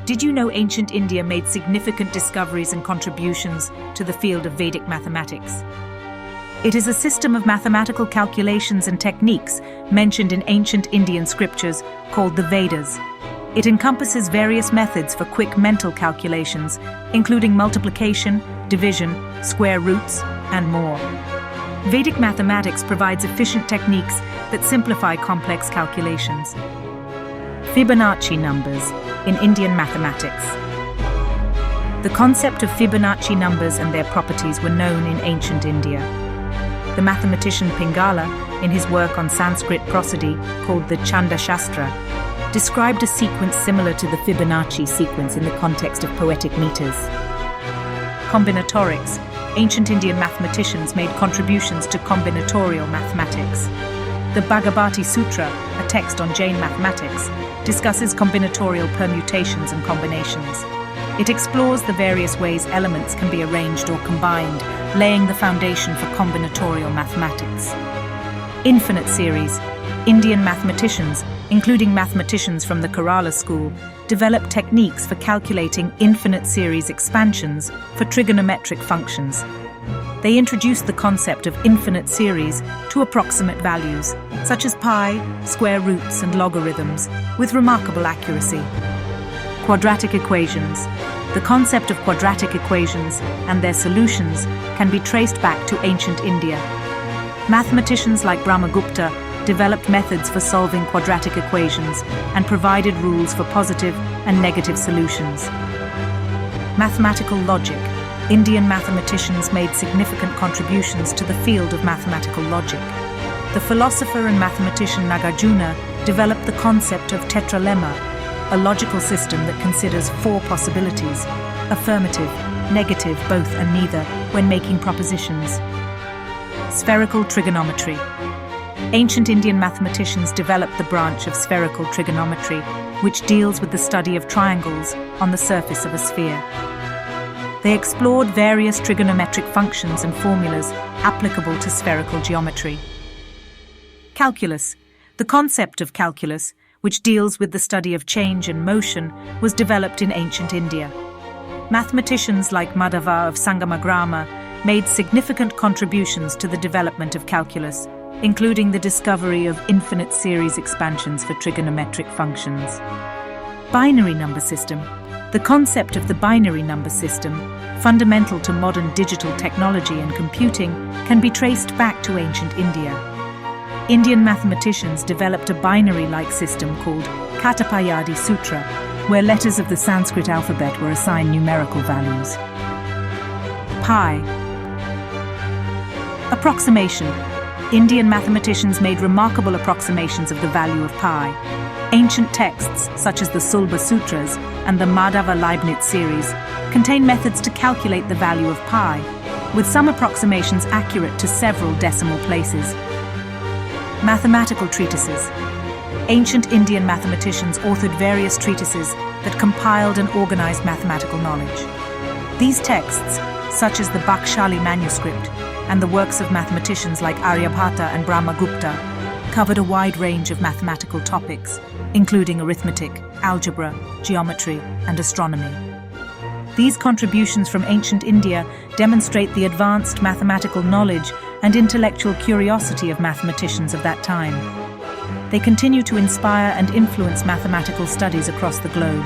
Did you know ancient India made significant discoveries and contributions to the field of Vedic mathematics? It is a system of mathematical calculations and techniques mentioned in ancient Indian scriptures called the Vedas. It encompasses various methods for quick mental calculations, including multiplication, division, square roots, and more. Vedic mathematics provides efficient techniques that simplify complex calculations. Fibonacci numbers in Indian mathematics. The concept of Fibonacci numbers and their properties were known in ancient India. The mathematician Pingala, in his work on Sanskrit prosody called the Chanda Shastra, described a sequence similar to the Fibonacci sequence in the context of poetic meters. Combinatorics. Ancient Indian mathematicians made contributions to combinatorial mathematics. The Bhagavati Sutra, a text on Jain mathematics, discusses combinatorial permutations and combinations. It explores the various ways elements can be arranged or combined, laying the foundation for combinatorial mathematics. Infinite series. Indian mathematicians, including mathematicians from the Kerala school, developed techniques for calculating infinite series expansions for trigonometric functions. They introduced the concept of infinite series to approximate values, such as pi, square roots, and logarithms, with remarkable accuracy. Quadratic equations. The concept of quadratic equations and their solutions can be traced back to ancient India. Mathematicians like Brahmagupta developed methods for solving quadratic equations and provided rules for positive and negative solutions. Mathematical logic. Indian mathematicians made significant contributions to the field of mathematical logic. The philosopher and mathematician Nagarjuna developed the concept of tetralemma, a logical system that considers four possibilities: affirmative, negative, both and neither, when making propositions. Spherical trigonometry. Ancient Indian mathematicians developed the branch of spherical trigonometry, which deals with the study of triangles on the surface of a sphere. They explored various trigonometric functions and formulas applicable to spherical geometry. Calculus. The concept of calculus, which deals with the study of change and motion, was developed in ancient India. Mathematicians like Madhava of Sangamagrama made significant contributions to the development of calculus, including the discovery of infinite series expansions for trigonometric functions. Binary number system. The concept of the binary number system, fundamental to modern digital technology and computing, can be traced back to ancient India. Indian mathematicians developed a binary-like system called Katapayadi Sutra, where letters of the Sanskrit alphabet were assigned numerical values. Pi. Approximation. Indian mathematicians made remarkable approximations of the value of pi. Ancient texts, such as the Sulba Sutras and the Madhava-Leibniz series, contain methods to calculate the value of pi, with some approximations accurate to several decimal places. Mathematical treatises. Ancient Indian mathematicians authored various treatises that compiled and organized mathematical knowledge. These texts, such as the Bakshali manuscript and the works of mathematicians like Aryabhata and Brahmagupta, covered a wide range of mathematical topics, including arithmetic, algebra, geometry, and astronomy. These contributions from ancient India demonstrate the advanced mathematical knowledge and intellectual curiosity of mathematicians of that time. They continue to inspire and influence mathematical studies across the globe.